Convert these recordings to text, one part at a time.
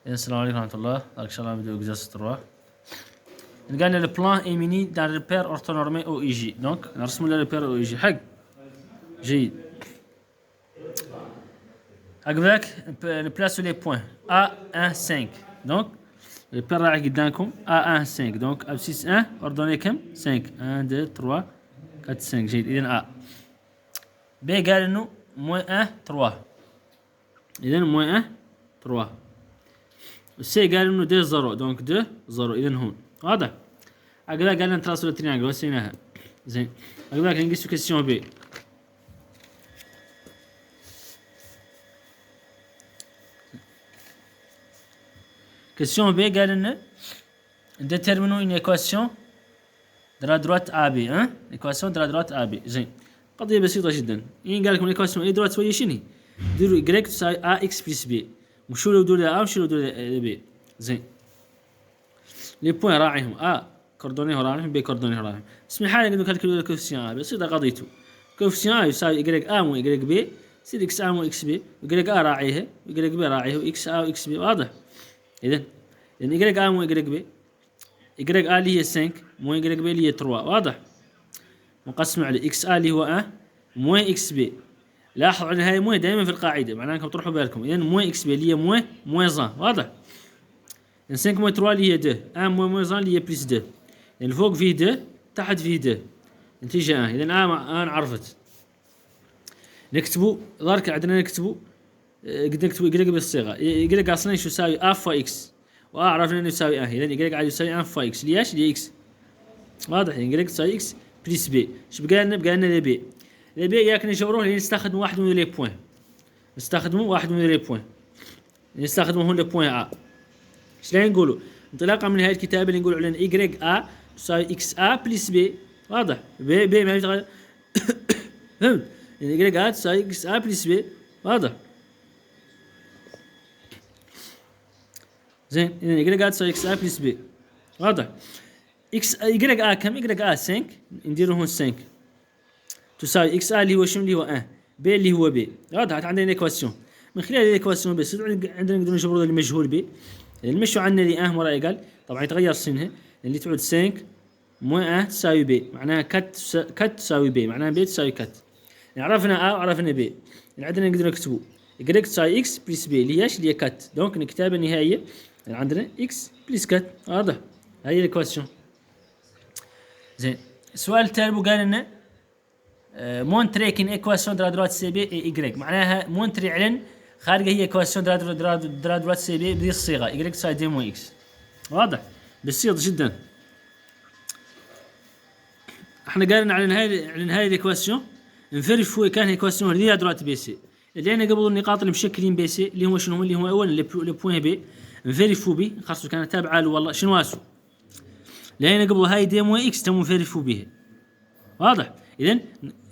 السلام عليكم ورحمة الله. ان شاء الله فيديو exercice 3. قال لي البلان est muni d'un repère orthonormé OIJ. Donc نرسم له repère OIJ حق جيد. هكذاك نبلاسو لي بوين A1 5. Donc الريبير راح قدامكم A1 5. Donc ابسيس 1 اوردوني كم 5 1 2 3 4 5. جيد. اذا A B قال انه موين 1 3. اذا موين 1 3. السي قال انه 2 0. دونك 2 0. اذا هون واضح. هكذا قال لنا تراسو التريانجل وسيناها. زين. هكذا نقيسو كيسيون بي. كيسيون بي قال لنا déterminons une équation de la droite AB. équation de la droite AB. زين. قضية بسيطة جدا. قال لكم الايكواسيون اي droite وهي شنو؟ ديروا y تساوي ax بلس b. وشو دول A وشو دول B. زين. لي بوين راعيهم A كوردونيه راعيهم B كوردونيه راعيهم. اسمي حاليا نقدر نكالكولي الكوفيسيون A. بسيطة قضيته. كوفيسيون A يساوي y A مو y B. سيد x A مو x B. y A راعيها y B راعيه x A و x B. واضح؟ إذا y A مو y B. y A اللي هي 5 مو y B اللي هي 3. واضح؟ مقسم على x A اللي هو A مو x B. لاحظوا على هاي موي دائما في القاعده، معناها انكم تروحوا بالكم. اذا موي اكس بي اللي هي موي زان. واضح؟ 5 موي 3 اللي هي 2 1 موي زان اللي هي بلس 2. يعني فوق فيه 2 تحت فيه 2 نتيجه 1. اذا انا عرفت نكتبوا ذلك عندنا نكتبوا نكتبوا يقلق بالصيغه. يقلق اصلا شو يساوي ا فا اكس وعرفنا انه يساوي اذا يقلق عاد يساوي ا فا اكس. ليش؟ لي اكس. واضح؟ يقلق تساوي اكس بلس بي. ايش بقى لنا؟ بقى لنا بي. البي ياك نجبروه لين نستخدم واحد من لي بوين. نستخدموا واحد من لي بوين. نستخدموا هون لي بوين ا. ايش راح نقولوا؟ انطلاقا من هاي الكتابه اللي نقول علينا y ا تساوي اكس ا بلس بي. واضح؟ بي ما يتغير. فهمت؟ يعني y ا تساوي اكس ا بلس بي. واضح؟ زين. يعني y ا تساوي اكس ا بلس بي. واضح؟ اكس y ا كم؟ y ا 5. نديروا هون 5 تساوي اكس ا اللي هو شنو؟ اللي هو ا بي اللي هو بي. واضح؟ عندنا ايكواسيون. من خلال الايكواسيون بس عندنا نقدر نجبر المجهول بي. المشوا عندنا اللي اه مرة يقال طبعا يتغير سنها اللي تعود 5 موان اه تساوي بي. معناها كت تساوي بي. معناها بي تساوي كت. يعني عرفنا اه وعرفنا بي. اللي عندنا نقدر نكتبوا y تساوي اكس بلس بي اللي هي ايش؟ اللي هي كت. دونك الكتابة النهائية يعني عندنا اكس بلس كت. واضح؟ هاي الايكواسيون. زين. السؤال التالي قال لنا مونتري كين ايكواسيون دو droite سي بي اي y. معناها مونتري علن خارجه هي ايكواسيون دو droite سي بي بهذه الصيغه y تساوي دي مو اكس. واضح؟ بسيط جدا. احنا قالنا على هاي الايكواسيون نفيريفو كان ايكواسيون اللي هي droite بي سي. اللي قبل النقاط اللي مشكلين بي سي اللي هو شنو؟ اللي هو اولا لي بوين بي نفيريفو بي خاصه كانت تابعه له والله شنو واسو. اللي قبل هاي دي مو اكس تم نفيريفو بها. واضح؟ اذا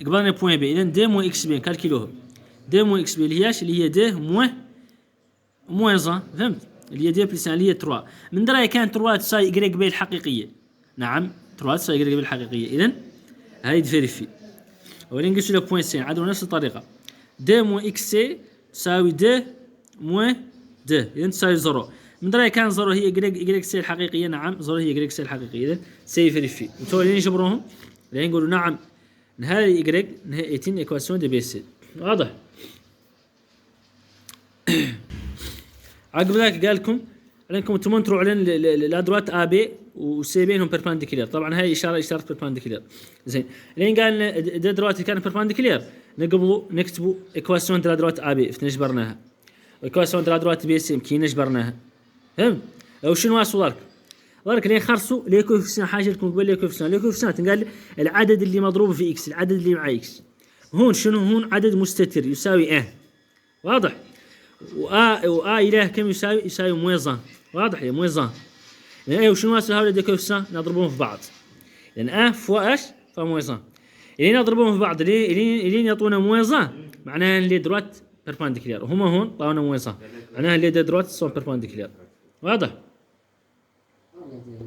قبلنا بوين بي. اذا دي مو اكس بي نكالكيلوها. دي مو اكس بي اللي هي دي موين زان. فهمت؟ اللي هي دي بلس اللي هي 3. من درايه كانت 3 تساوي y بي الحقيقيه. نعم 3 تساوي y بي الحقيقيه. اذا هاي تفيريفي. ولين نقيسوا له بوين سي عادوا نفس الطريقه. دي مو اكس سي تساوي دي موين دي. اذا تساوي 0. من درايه كان 0 هي y سي الحقيقيه. نعم 0 هي y سي الحقيقيه. اذا سي فيريفي. انتوا لين يجبروهم لين نقولوا نعم نهاية y نهاية ايكواسيون دي بي سي. واضح؟ عقب ذاك قال لكم عليكم تمونتروا على لا دروات ا بي وسي بينهم بيربانديكولير. طبعا هاي اشاره بيربانديكولير. زين. لين قال دي دروات كان بيربانديكولير نقبلوا نكتبوا ايكواسيون دو لا دروات ا بي نجبرناها. ايكواسيون دو لا دروات بي سي يمكن نجبرناها. فهمت؟ او شنو واسو ذلك لين خرصوا لي كوفيسيون حاجه لكم قبل لي كوفيسيون قال العدد اللي مضروب في اكس العدد اللي مع اكس. هون شنو؟ هون عدد مستتر يساوي ا. واضح؟ وآ إله كم يساوي مويزان. واضح؟ يا مويزان. لأن أيوة شنو واسو هؤلاء دي كوفيسيون نضربهم في بعض. لأن فوا ايش؟ فمويزان. اللي نضربهم في بعض اللي يعطونا مويزان معناها اللي دروات بيربانديكولير. وهما هون طاونا مويزان معناها اللي دروات سون بيربانديكولير. واضح؟